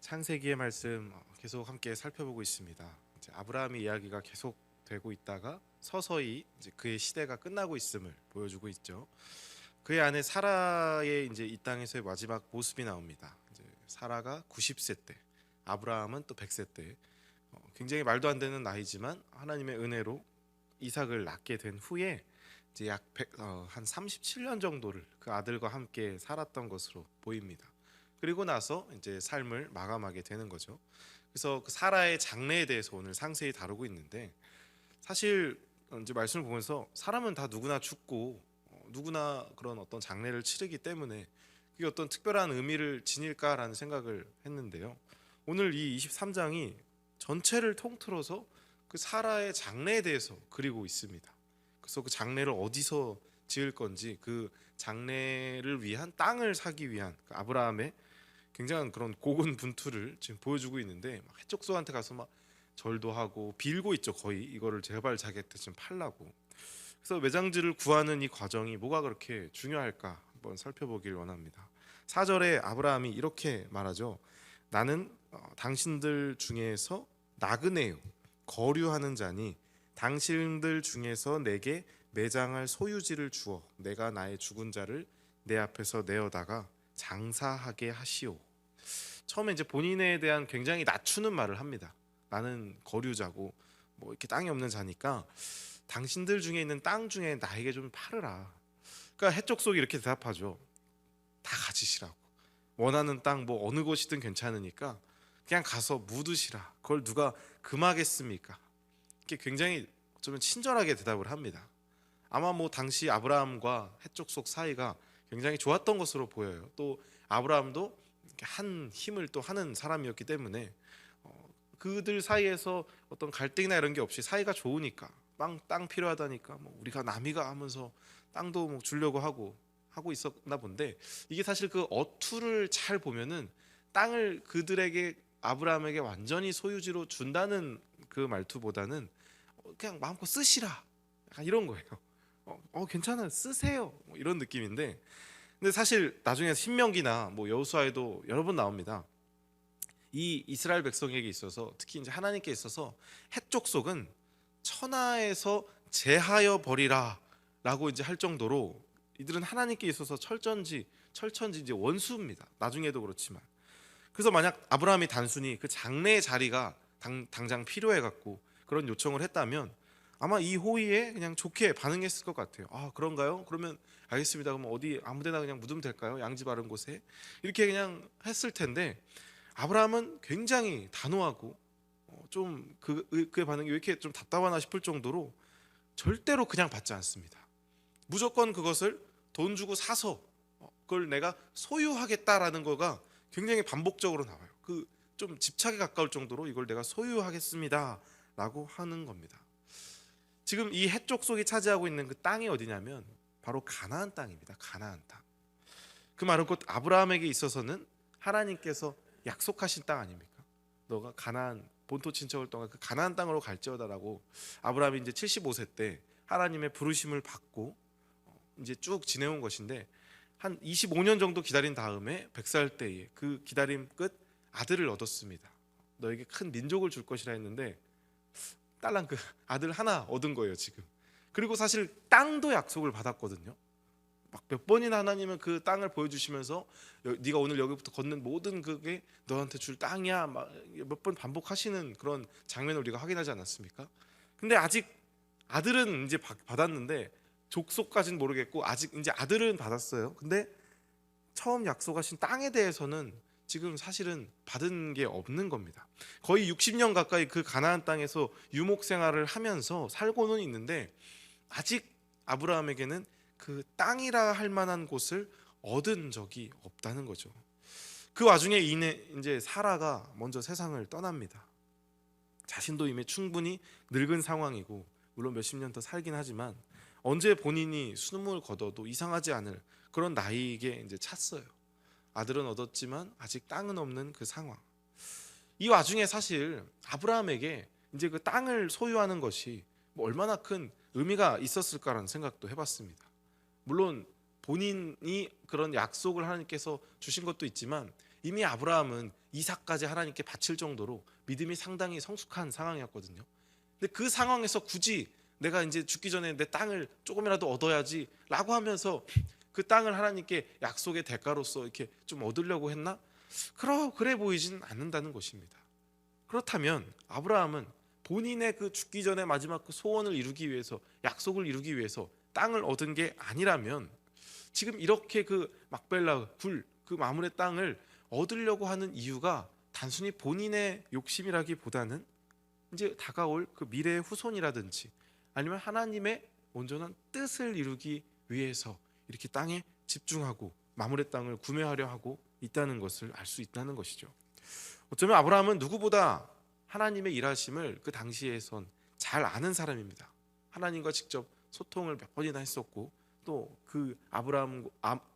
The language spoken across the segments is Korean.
창세기의 말씀 계속 함께 살펴보고 있습니다. 이제 아브라함의 이야기가 계속 되고 있다가 서서히 이제 그의 시대가 끝나고 있음을 보여주고 있죠. 그의 아내 사라의 이제 이 땅에서의 마지막 모습이 나옵니다. 이제 사라가 90세 때, 아브라함은 또 100세 때, 굉장히 말도 안 되는 나이지만 하나님의 은혜로 이삭을 낳게 된 후에 이제 한 37년 정도를 그 아들과 함께 살았던 것으로 보입니다. 그리고 나서 이제 삶을 마감하게 되는 거죠. 그래서 그 사라의 장래에 대해서 오늘 상세히 다루고 있는데, 사실 이제 말씀을 보면서 사람은 다 누구나 죽고 누구나 그런 어떤 장례를 치르기 때문에 그게 어떤 특별한 의미를 지닐까라는 생각을 했는데요. 오늘 이 23장이 전체를 통틀어서 그 사라의 장래에 대해서 그리고 있습니다. 그래서 그 장례를 어디서 지을 건지, 그 장례를 위한 땅을 사기 위한 그 아브라함의 굉장한 그런 고군분투를 지금 보여주고 있는데, 해족소한테 가서 막 절도 하고 빌고 있죠. 거의 이거를 제발 자기한테 좀 팔라고. 그래서 매장지를 구하는 이 과정이 뭐가 그렇게 중요할까 한번 살펴보길 원합니다. 4절에 아브라함이 이렇게 말하죠. 나는 당신들 중에서 나그네요, 거류하는 자니 당신들 중에서 내게 매장할 소유지를 주어 내가 나의 죽은 자를 내 앞에서 내어다가 장사하게 하시오. 처음에 이제 본인에 대한 굉장히 낮추는 말을 합니다. 나는 거류자고 뭐 이렇게 땅이 없는 자니까 당신들 중에 있는 땅 중에 나에게 좀 팔으라. 그러니까 해족속이 이렇게 대답하죠. 다 가지시라고. 원하는 땅 뭐 어느 곳이든 괜찮으니까 그냥 가서 묻으시라. 그걸 누가 금하겠습니까? 이게 굉장히 좀 친절하게 대답을 합니다. 아마 뭐 당시 아브라함과 해족속 사이가 굉장히 좋았던 것으로 보여요. 또 아브라함도 한 힘을 또 하는 사람이었기 때문에 그들 사이에서 어떤 갈등이나 이런 게 없이 사이가 좋으니까 땅 필요하다니까 뭐 우리가 남이가 하면서 땅도 뭐 주려고 하고 있었나 본데, 이게 사실 그 어투를 잘 보면은 땅을 그들에게 아브라함에게 완전히 소유지로 준다는 그 말투보다는 그냥 마음껏 쓰시라, 약간 이런 거예요. 괜찮아요, 쓰세요, 뭐 이런 느낌인데, 근데 사실 나중에 신명기나 뭐 여호수아에도 여러 번 나옵니다. 이 이스라엘 백성에게 있어서, 특히 이제 하나님께 있어서 해족속은 천하에서 제하여 버리라라고 이제 할 정도로 이들은 하나님께 있어서 철천지 이제 원수입니다. 나중에도 그렇지만. 그래서 만약 아브라함이 단순히 그 장래의 자리가 당장 필요해 갖고 그런 요청을 했다면 아마 이 호의에 그냥 좋게 반응했을 것 같아요. 아, 그런가요? 그러면 알겠습니다. 그럼 어디 아무데나 그냥 묻으면 될까요? 양지 바른 곳에. 이렇게 그냥 했을 텐데, 아브라함은 굉장히 단호하고 좀 그의 반응이 왜 이렇게 좀 답답하나 싶을 정도로 절대로 그냥 받지 않습니다. 무조건 그것을 돈 주고 사서 그걸 내가 소유하겠다라는 거가 굉장히 반복적으로 나와요. 그 좀 집착에 가까울 정도로 이걸 내가 소유하겠습니다라고 하는 겁니다. 지금 이 해족속이 차지하고 있는 그 땅이 어디냐면 바로 가나안 땅입니다. 가나안 땅. 그 말은 곧 아브라함에게 있어서는 하나님께서 약속하신 땅 아닙니까? 너가 가나안 본토 친척을 떠나 그 가나안 땅으로 갈지어다라고 아브라함이 이제 75세 때 하나님의 부르심을 받고 이제 쭉 지내온 것인데, 한 25년 정도 기다린 다음에 100살 때에 그 기다림 끝 아들을 얻었습니다. 너에게 큰 민족을 줄 것이라 했는데 딸랑 그 아들 하나 얻은 거예요 지금. 그리고 사실 땅도 약속을 받았거든요. 막 몇 번이나 하나님은 그 땅을 보여주시면서 네가 오늘 여기부터 걷는 모든 그게 너한테 줄 땅이야 막 몇 번 반복하시는 그런 장면을 우리가 확인하지 않았습니까? 근데 아직 아들은 이제 받았는데 족속까지는 모르겠고 아직 이제 아들은 받았어요. 근데 처음 약속하신 땅에 대해서는 지금 사실은 받은 게 없는 겁니다. 거의 60년 가까이 그 가나안 땅에서 유목 생활을 하면서 살고는 있는데 아직 아브라함에게는 그 땅이라 할 만한 곳을 얻은 적이 없다는 거죠. 그 와중에 이제 사라가 먼저 세상을 떠납니다. 자신도 이미 충분히 늙은 상황이고 물론 몇십 년 더 살긴 하지만 언제 본인이 숨을 거둬도 이상하지 않을 그런 나이에 이제 찼어요. 아들은 얻었지만 아직 땅은 없는 그 상황. 이 와중에 사실 아브라함에게 이제 그 땅을 소유하는 것이 뭐 얼마나 큰 의미가 있었을까라는 생각도 해봤습니다. 물론 본인이 그런 약속을 하나님께서 주신 것도 있지만 이미 아브라함은 이삭까지 하나님께 바칠 정도로 믿음이 상당히 성숙한 상황이었거든요. 근데 그 상황에서 굳이 내가 이제 죽기 전에 내 땅을 조금이라도 얻어야지라고 하면서 그 땅을 하나님께 약속의 대가로서 이렇게 좀 얻으려고 했나? 그래 보이진 않는다는 것입니다. 그렇다면 아브라함은 본인의 그 죽기 전에 마지막 그 소원을 이루기 위해서, 약속을 이루기 위해서 땅을 얻은 게 아니라면 지금 이렇게 그 막벨라 그 마물의 땅을 얻으려고 하는 이유가 단순히 본인의 욕심이라기보다는 이제 다가올 그 미래의 후손이라든지 아니면 하나님의 온전한 뜻을 이루기 위해서 이렇게 땅에 집중하고 마물의 땅을 구매하려 하고 있다는 것을 알 수 있다는 것이죠. 어쩌면 아브라함은 누구보다 하나님의 일하심을 그 당시에선 잘 아는 사람입니다. 하나님과 직접 소통을 몇 번이나 했었고, 또 그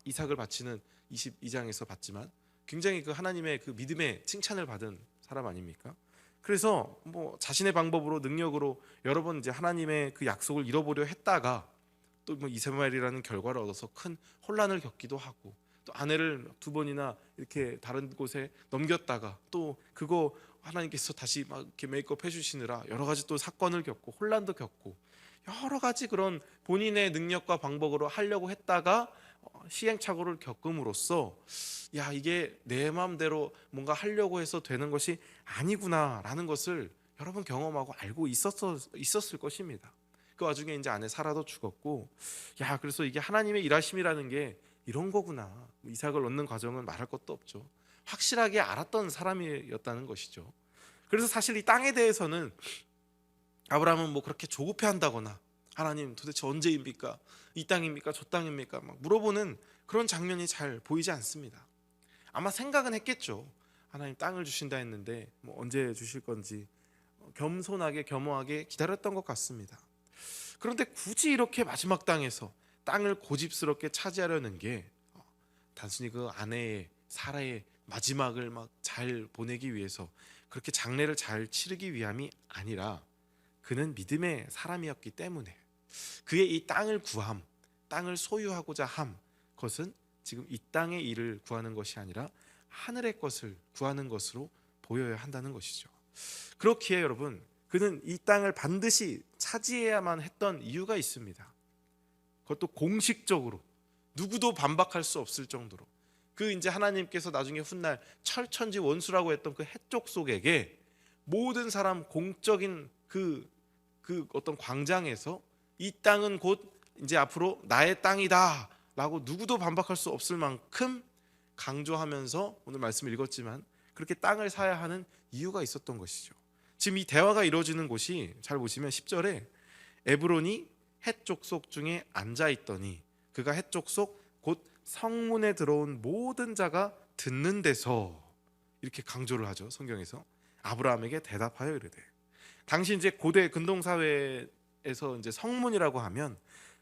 이삭을 바치는 22장에서 봤지만 굉장히 그 하나님의 그 믿음의 칭찬을 받은 사람 아닙니까? 그래서 뭐 자신의 방법으로, 능력으로 여러 번 이제 하나님의 그 약속을 잃어보려 했다가 또 뭐 이세벨이라는 결과를 얻어서 큰 혼란을 겪기도 하고, 또 아내를 2번이나 이렇게 다른 곳에 넘겼다가 또 그거 하나님께서 다시 막 이렇게 메이크업 해주시느라 여러 가지 또 사건을 겪고 혼란도 겪고 여러 가지 그런 본인의 능력과 방법으로 하려고 했다가 시행착오를 겪음으로써 야, 이게 내 마음대로 뭔가 하려고 해서 되는 것이 아니구나라는 것을 여러 번 경험하고 알고 있었을 것입니다. 그 와중에 이제 아내 사라도 죽었고, 야, 그래서 이게 하나님의 일하심이라는 게 이런 거구나. 이삭을 얻는 과정은 말할 것도 없죠. 확실하게 알았던 사람이었다는 것이죠. 그래서 사실 이 땅에 대해서는 아브라함은 뭐 그렇게 조급해한다거나 하나님 도대체 언제입니까? 이 땅입니까? 저 땅입니까? 막 물어보는 그런 장면이 잘 보이지 않습니다. 아마 생각은 했겠죠. 하나님 땅을 주신다 했는데 뭐 언제 주실 건지 겸손하게 겸허하게 기다렸던 것 같습니다. 그런데 굳이 이렇게 마지막 땅에서 땅을 고집스럽게 차지하려는 게 단순히 그 아내의 사라의 마지막을 막 잘 보내기 위해서 그렇게 장례를 잘 치르기 위함이 아니라 그는 믿음의 사람이었기 때문에 그의 이 땅을 구함, 땅을 소유하고자 함, 그것은 지금 이 땅의 일을 구하는 것이 아니라 하늘의 것을 구하는 것으로 보여야 한다는 것이죠. 그렇기에 여러분, 그는 이 땅을 반드시 차지해야만 했던 이유가 있습니다. 그것도 공식적으로 누구도 반박할 수 없을 정도로 그 이제 하나님께서 나중에 훗날 철천지 원수라고 했던 그 해족속에게 모든 사람 공적인 그 어떤 광장에서 이 땅은 곧 이제 앞으로 나의 땅이다라고 누구도 반박할 수 없을 만큼 강조하면서 오늘 말씀을 읽었지만 그렇게 땅을 사야 하는 이유가 있었던 것이죠. 지금 이 대화가 이루어지는 곳이 잘 보시면 10절에 에브론이 헷족속 중에 앉아 있더니 그가 헷족속 곧 성문에 들어온 모든 자가 듣는 데서 이렇게 강조를 하죠. 성경에서 아브라함에게 대답하여 이르되, 당시 이제 고대 근동 사회에서 이제 성문이라고 하면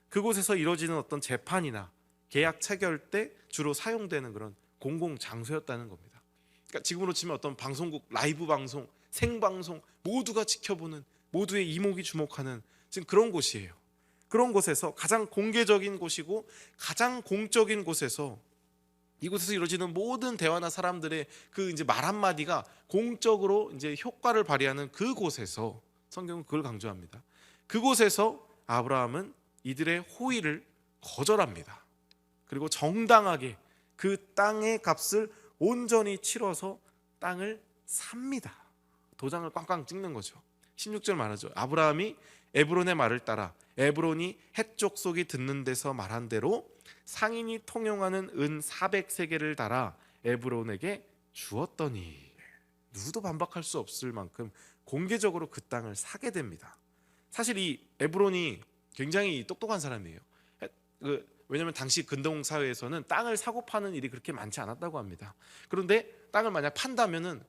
그곳에서 이루어지는 어떤 재판이나 계약 체결 때 주로 사용되는 그런 공공 장소였다는 겁니다. 그러니까 지금으로 치면 어떤 방송국 라이브 방송, 생방송 모두가 지켜보는, 모두의 이목이 주목하는 지금 그런 곳이에요. 그런 곳에서 가장 공개적인 곳이고 가장 공적인 곳에서 이곳에서 이루어지는 모든 대화나 사람들의 그 이제 말 한마디가 공적으로 이제 효과를 발휘하는 그곳에서 성경은 그걸 강조합니다. 그곳에서 아브라함은 이들의 호의를 거절합니다. 그리고 정당하게 그 땅의 값을 온전히 치러서 땅을 삽니다. 도장을 꽝꽝 찍는 거죠. 16절 말하죠. 아브라함이 에브론의 말을 따라 에브론이 헷족속이 듣는 데서 말한 대로 상인이 통용하는 은 400세겔을 달아 에브론에게 주었더니, 누구도 반박할 수 없을 만큼 공개적으로 그 땅을 사게 됩니다. 사실 이 에브론이 굉장히 똑똑한 사람이에요. 왜냐하면 당시 근동 사회에서는 땅을 사고 파는 일이 그렇게 많지 않았다고 합니다. 그런데 땅을 만약 판다면은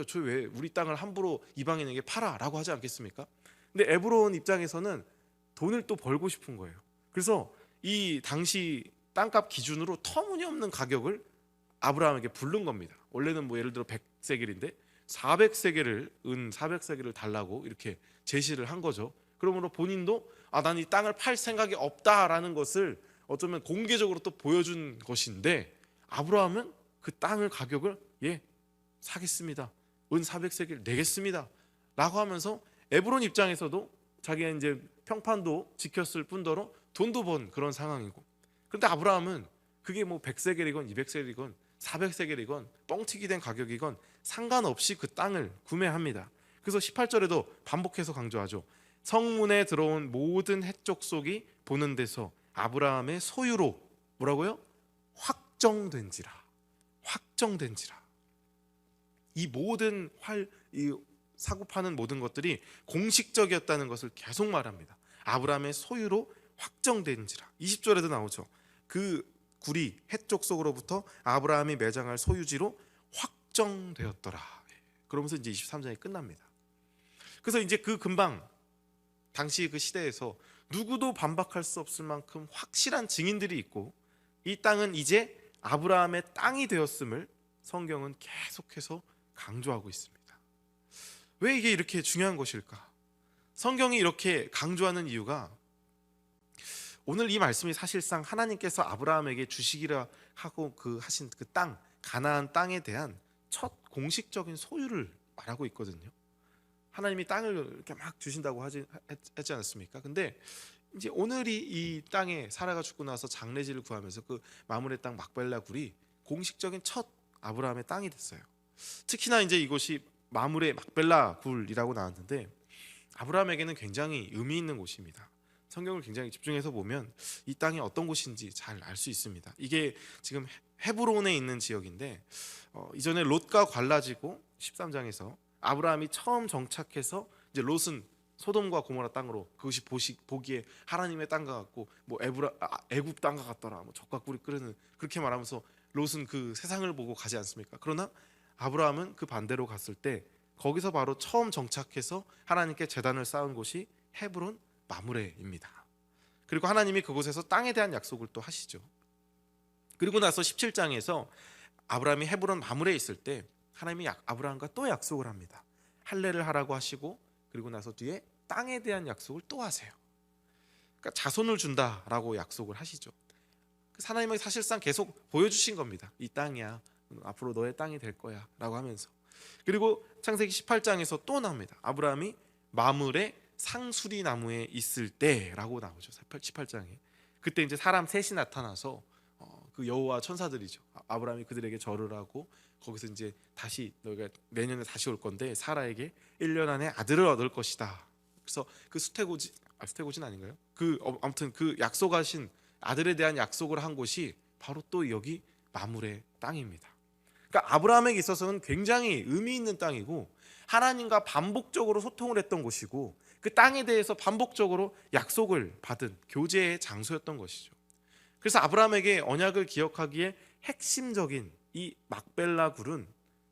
저 왜 우리 땅을 함부로 이방인에게 팔아라고 하지 않겠습니까? 근데 에브론 입장에서는 돈을 또 벌고 싶은 거예요. 그래서 이 당시 땅값 기준으로 터무니없는 가격을 아브라함에게 부른 겁니다. 원래는 뭐 예를 들어 100세겔인데 400세겔을 은 400세겔을 달라고 이렇게 제시를 한 거죠. 그러므로 본인도 난 이 땅을 팔 생각이 없다라는 것을 어쩌면 공개적으로 또 보여준 것인데, 아브라함은 그 땅을 가격을 예, 사겠습니다. 은 400세겔 내겠습니다. 라고 하면서 에브론 입장에서도 자기가 이제 평판도 지켰을 뿐더러 돈도 번 그런 상황이고, 그런데 아브라함은 그게 뭐 100세겔이건 200세겔이건 400세겔이건 뻥튀기 된 가격이건 상관없이 그 땅을 구매합니다. 그래서 18절에도 반복해서 강조하죠. 성문에 들어온 모든 헷족속이 보는 데서 아브라함의 소유로 뭐라고요? 확정된지라. 확정된지라. 이 모든 이 사고 파는 모든 것들이 공식적이었다는 것을 계속 말합니다. 아브라함의 소유로 확정된지라. 20절에도 나오죠. 그 굴이 헷족 속으로부터 아브라함이 매장할 소유지로 확정되었더라. 그러면서 이제 23장이 끝납니다. 그래서 이제 그 금방 당시 그 시대에서 누구도 반박할 수 없을 만큼 확실한 증인들이 있고, 이 땅은 이제 아브라함의 땅이 되었음을 성경은 계속해서 강조하고 있습니다. 왜 이게 이렇게 중요한 것일까? 성경이 이렇게 강조하는 이유가, 오늘 이 말씀이 사실상 하나님께서 아브라함에게 주시기라 하고 하신 그 땅, 가나안 땅에 대한 첫 공식적인 소유를 말하고 있거든요. 하나님이 땅을 이렇게 막 주신다고 했지 않았습니까? 근데 이제 오늘이 이 땅에 사라가 죽고 나서 장례지를 구하면서 그 마므레 땅 막벨라 굴이 공식적인 첫 아브라함의 땅이 됐어요. 특히나 이제 이곳이 마므레 막벨라 굴이라고 나왔는데 아브라함에게는 굉장히 의미 있는 곳입니다. 성경을 굉장히 집중해서 보면 이 땅이 어떤 곳인지 잘 알 수 있습니다. 이게 지금 헤브론에 있는 지역인데 이전에 롯과 갈라지고 13장에서 아브라함이 처음 정착해서 이제 롯은 소돔과 고모라 땅으로, 그것이 보기에 하나님의 땅과 같고 뭐 애굽 땅과 같더라, 뭐 젖과 꿀이 끓는, 그렇게 말하면서 롯은 그 세상을 보고 가지 않습니까? 그러나 아브라함은 그 반대로 갔을 때 거기서 바로 처음 정착해서 하나님께 제단을 쌓은 곳이 헤브론 마므레입니다. 그리고 하나님이 그곳에서 땅에 대한 약속을 또 하시죠. 그리고 나서 17장에서 아브라함이 헤브론 마므레에 있을 때 하나님이 아브라함과 또 약속을 합니다. 할례를 하라고 하시고, 그리고 나서 뒤에 땅에 대한 약속을 또 하세요. 그러니까 자손을 준다라고 약속을 하시죠. 하나님은 사실상 계속 보여주신 겁니다. 이 땅이야, 앞으로 너의 땅이 될 거야 라고 하면서. 그리고 창세기 18장에서 또 나옵니다. 아브라함이 마므레 상수리 나무에 있을 때라고 나오죠. 18장에. 그때 이제 사람 셋이 나타나서 그 여호와 천사들이죠. 아브라함이 그들에게 절을 하고, 거기서 이제 다시 너희가 내년에 다시 올 건데 사라에게 1년 안에 아들을 얻을 것이다. 그래서 그 수태고진 아닌가요? 아무튼 그 약속하신 아들에 대한 약속을 한 곳이 바로 또 여기 마므레 땅입니다. 그러니까 아브라함에게 있어서는 굉장히 의미 있는 땅이고, 하나님과 반복적으로 소통을 했던 곳이고, 그 땅에 대해서 반복적으로 약속을 받은 교제의 장소였던 것이죠. 그래서 아브라함에게 언약을 기억하기에 핵심적인 이 막벨라 굴은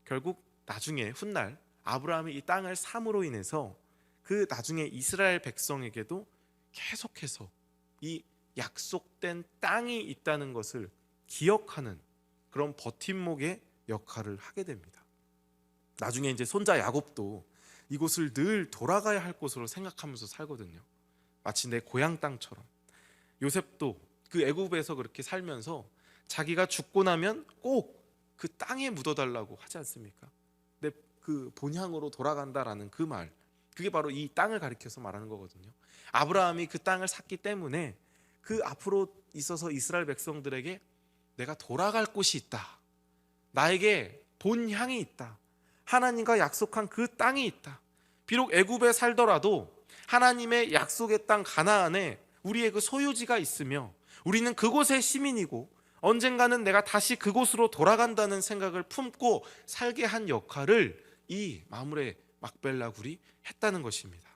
결국 나중에 훗날 아브라함이 이 땅을 삼으로 인해서 그 나중에 이스라엘 백성에게도 계속해서 이 약속된 땅이 있다는 것을 기억하는 그런 버팀목의 역할을 하게 됩니다. 나중에 이제 손자 야곱도 이곳을 늘 돌아가야 할 곳으로 생각하면서 살거든요. 마치 내 고향 땅처럼. 요셉도 그 애굽에서 그렇게 살면서 자기가 죽고 나면 꼭 그 땅에 묻어달라고 하지 않습니까? 내 그 본향으로 돌아간다라는 그 말, 그게 바로 이 땅을 가리켜서 말하는 거거든요. 아브라함이 그 땅을 샀기 때문에 그 앞으로 있어서 이스라엘 백성들에게 내가 돌아갈 곳이 있다, 나에게 본향이 있다, 하나님과 약속한 그 땅이 있다. 비록 애굽에 살더라도 하나님의 약속의 땅 가나안에 우리의 그 소유지가 있으며 우리는 그곳의 시민이고 언젠가는 내가 다시 그곳으로 돌아간다는 생각을 품고 살게 한 역할을 이 마므레 막벨라 굴이 했다는 것입니다.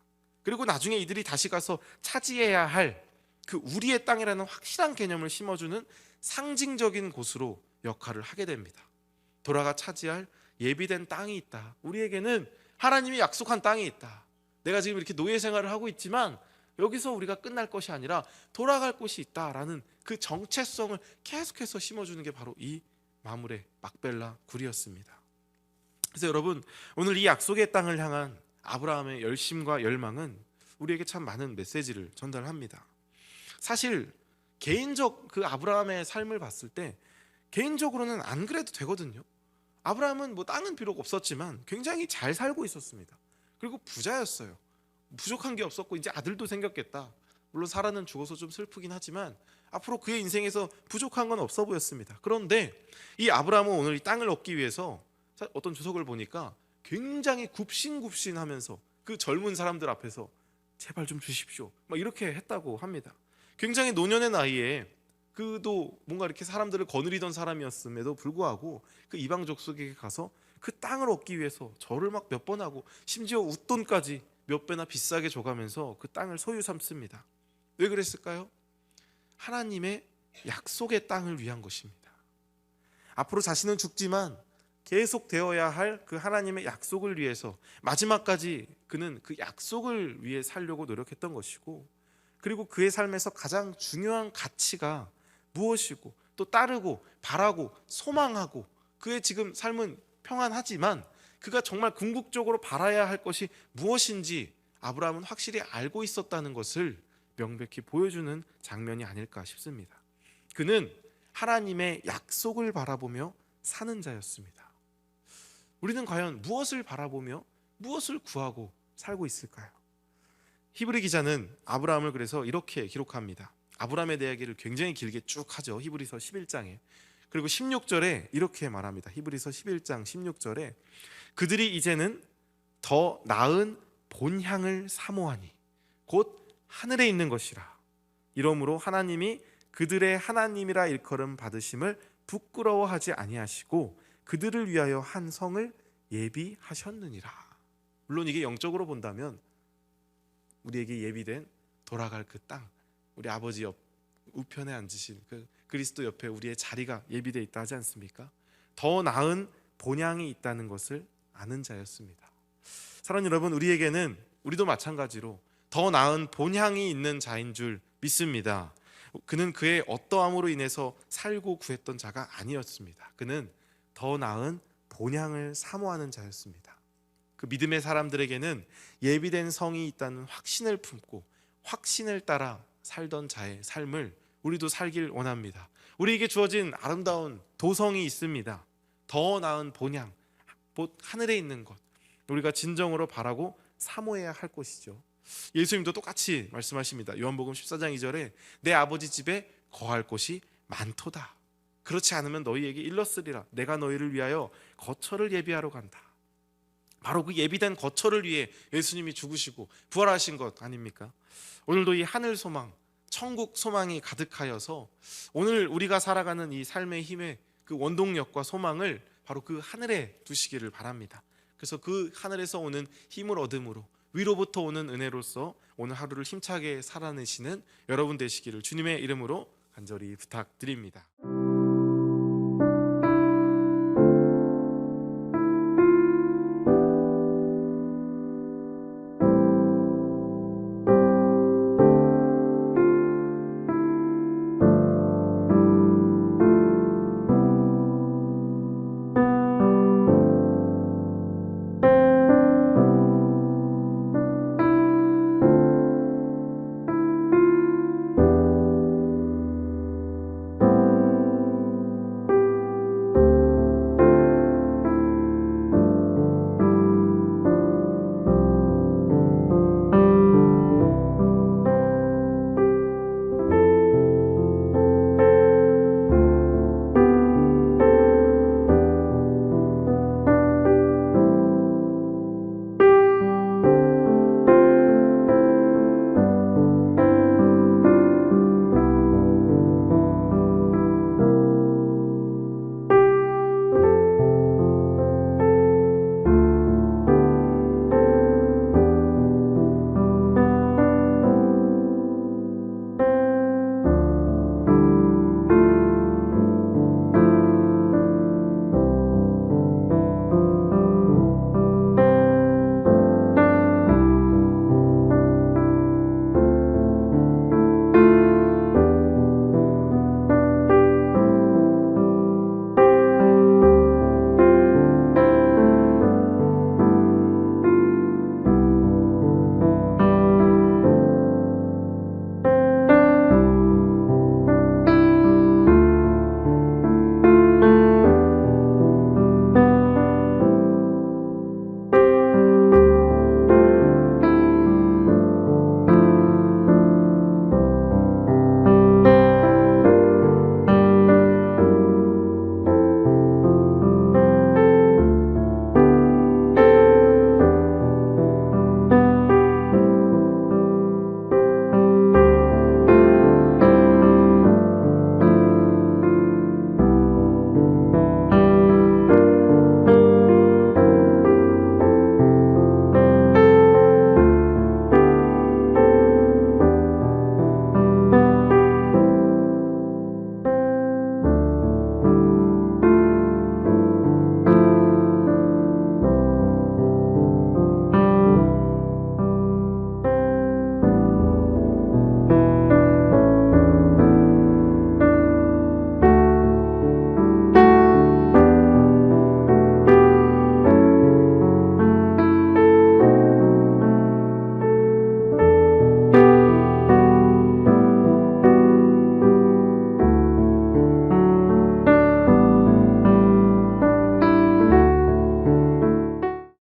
그리고 나중에 이들이 다시 가서 차지해야 할 그 우리의 땅이라는 확실한 개념을 심어주는 상징적인 곳으로 역할을 하게 됩니다. 돌아가 차지할 예비된 땅이 있다. 우리에게는 하나님이 약속한 땅이 있다. 내가 지금 이렇게 노예 생활을 하고 있지만 여기서 우리가 끝날 것이 아니라 돌아갈 곳이 있다라는 그 정체성을 계속해서 심어주는 게 바로 이 마므레 막벨라 굴이었습니다. 그래서 여러분, 오늘 이 약속의 땅을 향한 아브라함의 열심과 열망은 우리에게 참 많은 메시지를 전달합니다. 사실 개인적 그 아브라함의 삶을 봤을 때 개인적으로는 안 그래도 되거든요. 아브라함은 뭐 땅은 비록 없었지만 굉장히 잘 살고 있었습니다. 그리고 부자였어요. 부족한 게 없었고 이제 아들도 생겼겠다. 물론 사라는 죽어서 좀 슬프긴 하지만 앞으로 그의 인생에서 부족한 건 없어 보였습니다. 그런데 이 아브라함은 오늘 이 땅을 얻기 위해서 어떤 주석을 보니까 굉장히 굽신굽신하면서 그 젊은 사람들 앞에서 제발 좀 주십시오 막 이렇게 했다고 합니다. 굉장히 노년의 나이에 그도 뭔가 이렇게 사람들을 거느리던 사람이었음에도 불구하고 그 이방 족속에게 가서 그 땅을 얻기 위해서 절을 막 몇 번 하고 심지어 웃돈까지 몇 배나 비싸게 줘가면서 그 땅을 소유 삼습니다. 왜 그랬을까요? 하나님의 약속의 땅을 위한 것입니다. 앞으로 자신은 죽지만 계속 되어야 할 그 하나님의 약속을 위해서 마지막까지 그는 그 약속을 위해 살려고 노력했던 것이고, 그리고 그의 삶에서 가장 중요한 가치가 무엇이고 또 따르고 바라고 소망하고 그의 지금 삶은 평안하지만 그가 정말 궁극적으로 바라야 할 것이 무엇인지 아브라함은 확실히 알고 있었다는 것을 명백히 보여주는 장면이 아닐까 싶습니다. 그는 하나님의 약속을 바라보며 사는 자였습니다. 우리는 과연 무엇을 바라보며 무엇을 구하고 살고 있을까요? 히브리 기자는 아브라함을 그래서 이렇게 기록합니다. 아브라함의 이야기를 굉장히 길게 쭉 하죠. 히브리서 11장에. 그리고 16절에 이렇게 말합니다. 히브리서 11장 16절에 그들이 이제는 더 나은 본향을 사모하니 곧 하늘에 있는 것이라. 이러므로 하나님이 그들의 하나님이라 일컬음 받으심을 부끄러워하지 아니하시고 그들을 위하여 한 성을 예비하셨느니라. 물론 이게 영적으로 본다면 우리에게 예비된 돌아갈 그 땅, 우리 아버지 옆 우편에 앉으신 그 그리스도 옆에 우리의 자리가 예비되어 있다 하지 않습니까? 더 나은 본향이 있다는 것을 아는 자였습니다. 사랑하는 여러분, 우리도 마찬가지로 더 나은 본향이 있는 자인 줄 믿습니다. 그는 그의 어떠함으로 인해서 살고 구했던 자가 아니었습니다. 그는 더 나은 본향을 사모하는 자였습니다. 그 믿음의 사람들에게는 예비된 성이 있다는 확신을 품고 확신을 따라 살던 자의 삶을 우리도 살길 원합니다. 우리에게 주어진 아름다운 도성이 있습니다. 더 나은 본향, 곧 하늘에 있는 것, 우리가 진정으로 바라고 사모해야 할 것이죠. 예수님도 똑같이 말씀하십니다. 요한복음 14장 2절에 내 아버지 집에 거할 곳이 많도다. 그렇지 않으면 너희에게 일렀으리라. 내가 너희를 위하여 거처를 예비하러 간다. 바로 그 예비된 거처를 위해 예수님이 죽으시고 부활하신 것 아닙니까? 오늘도 이 하늘 소망, 천국 소망이 가득하여서 오늘 우리가 살아가는 이 삶의 힘의 그 원동력과 소망을 바로 그 하늘에 두시기를 바랍니다. 그래서 그 하늘에서 오는 힘을 얻음으로 위로부터 오는 은혜로서 오늘 하루를 힘차게 살아내시는 여러분 되시기를 주님의 이름으로 간절히 부탁드립니다.